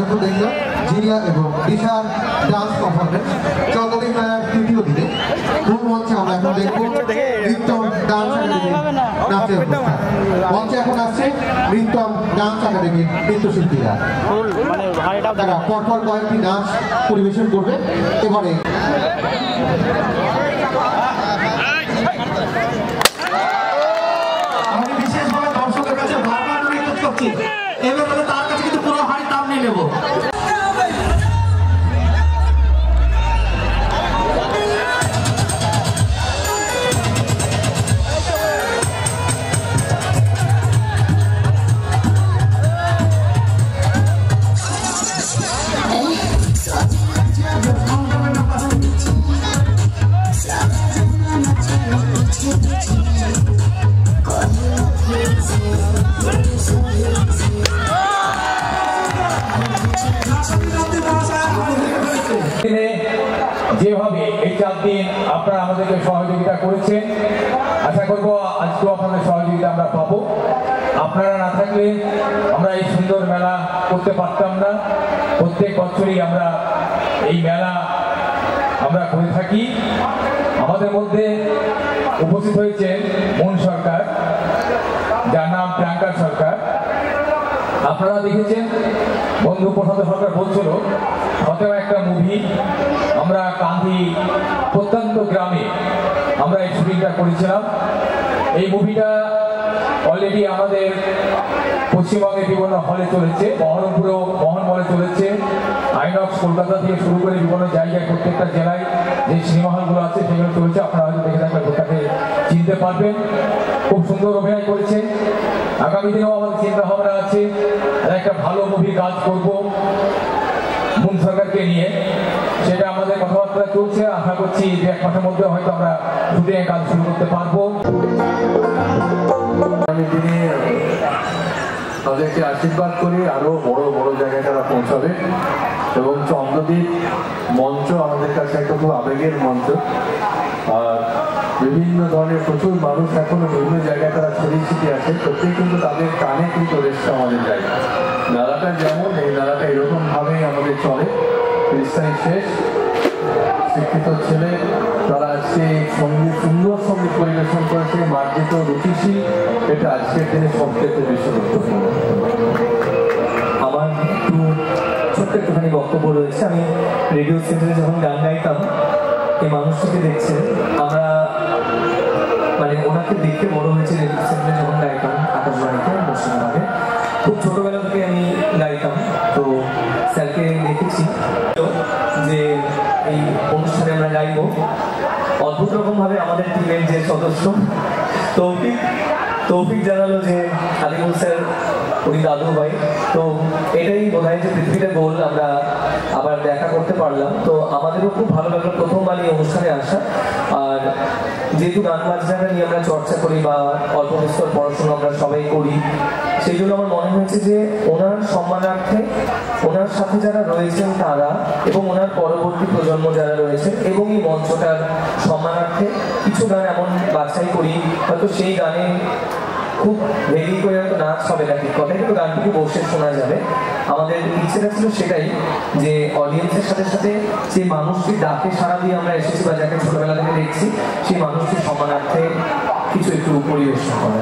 রাজত্ব দেখলাম জিরিয়া এবং দিশার ডান্স পারফরমেন্স চন্দ্রদীপ মেলার তৃতীয় দিনে মূল মঞ্চে আমরা এখন দেখবো রিতম ডান্স একাডেমির নাচের অনুষ্ঠান। মঞ্চে এখন আসছে রিতম ডান্স একাডেমির নৃত্যশিল্পীরা, তারা পরপর কয়েকটি নাচ পরিবেশন করবে। এবারে আমি বিশেষভাবে দর্শকের কাছে বারবার অনুরোধ করছি, এবার তার কাছে কিন্তু পুরো হাড়ি দাম নিয়ে নেবো। যেভাবে এই 4 দিন আপনারা আমাদেরকে সহযোগিতা করেছেন, আশা করব আজকেও আপনাদের সহযোগিতা আমরা পাবো। আপনারা না থাকলে আমরা এই সুন্দর মেলা করতে পারতাম না। প্রত্যেক বছরই আমরা এই মেলা আমরা করে থাকি। আমাদের মধ্যে উপস্থিত হয়েছেন মন সরকার, যার নাম প্রিয়াঙ্কা সরকার। আপনারা দেখেছেন বন্ধু প্রশান্ত সরকার বলছিল হতেও একটা মুভি আমরা কান্দি প্রত্যন্ত গ্রামে আমরা এই শুটিংটা করেছিলাম। এই মুভিটা অলরেডি আমাদের পশ্চিমবঙ্গে বিভিন্ন হলে চলেছে, বহরমপুরেও মোহন মলে চলেছে, আইনক্স কলকাতা থেকে শুরু করে বিভিন্ন জায়গায় প্রত্যেকটা জেলায় যে সিনেমা হলগুলো আছে সেগুলো চলেছে। আপনারা হয়তো দেখে থাকলে ওটাকে চিনতে পারবেন। খুব সুন্দর অভিনয় করেছে। আগামী দিনেও আমাদের চিন্তা ভাবনা আছে একটা ভালো মুভি কাজ করব মন সরকারকে নিয়ে, সেটা আমাদের কথাবার্তা চলছে। আশা করছি যে 1 মাসের মধ্যে হয়তো আমরা শুটিং কাজ শুরু করতে পারবো। আগামী দিনে তাদেরকে আশীর্বাদ করি আরো বড় বড় জায়গায় তারা পৌঁছাবে। এবং চন্দ্রদীপ মঞ্চ আমাদের কাছে একটা খুব আবেগের মঞ্চ। আর বিভিন্ন ধরনের প্রচুর মানুষ এখনো বিভিন্ন জায়গায় তারা ছড়িয়ে ছিটিয়ে আছে, প্রত্যেক কিন্তু তাদের কানে কিন্তু রেস্ট আমাদের যায়। মেলাটা যেমন এই মেলাটা এরকম ভাবেই আমাদের চলে। 30 তারিখ শেষ, শিক্ষিত ছেলে তারা আজকে সঙ্গীত সুন্দর সঙ্গীত পরিবেশন করেছে, মার্জিত রুচিশীল, এটা আজকের দিনে সবচেয়ে বেশি গুরুত্বপূর্ণ। আমার একটু ছোট্ট একটুখানি বক্তব্য রয়েছে। আমি রেডিও সেন্টারে যখন গান গাইতাম, এই মানুষটিকে দেখছেন, আমরা মানে ওনাকে দেখে বড় হয়েছে রেডিও সেন্টারে যখন গাইতাম আকাশবাণীতে মুর্শিদাবাদে। খুব ছোটবেলা থেকে আমি গাইতাম, তো স্যারকে দেখেছি যে এই অনুষ্ঠানে আমরা গাইব। অদ্ভুত রকমভাবে আমাদের টিমের যে সদস্য তৌফিক জানালো যে আলিমুল স্যার উনি দাদু ভাই, তো এটাই বোধ হয় যে পৃথিবীতে গোল আমরা আবার দেখা করতে পারলাম। তো আমাদেরও খুব ভালো লাগলো প্রথমবার এই অনুষ্ঠানে আসা। আর যেহেতু গান বাজনা নিয়ে আমরা চর্চা করি বা অল্প বিস্তর পড়াশোনা আমরা সবাই করি, সেই জন্য আমার মনে হয়েছে যে ওনার সম্মানার্থে ওনার সাথে যারা রয়েছেন তারা এবং ওনার পরবর্তী প্রজন্ম যারা রয়েছেন এবং এই মঞ্চটার সম্মানার্থে কিছু গান এমন বাছাই করি, হয়তো সেই গানে খুব ভেরি করে হয়তো নাচ হবে না ঠিক কথা, কিন্তু গানটিকে বসে শোনা যাবে। আমাদের ইচ্ছেটা ছিল সেটাই, যে অডিয়েন্সের সাথে সাথে যে মানুষটির ডাকে সাড়া দিয়ে আমরা এসেছি বা যাকে ছোটবেলা থেকে দেখছি, সেই মানুষটির সম্মানার্থে কিছু একটু পরিবেশন করা।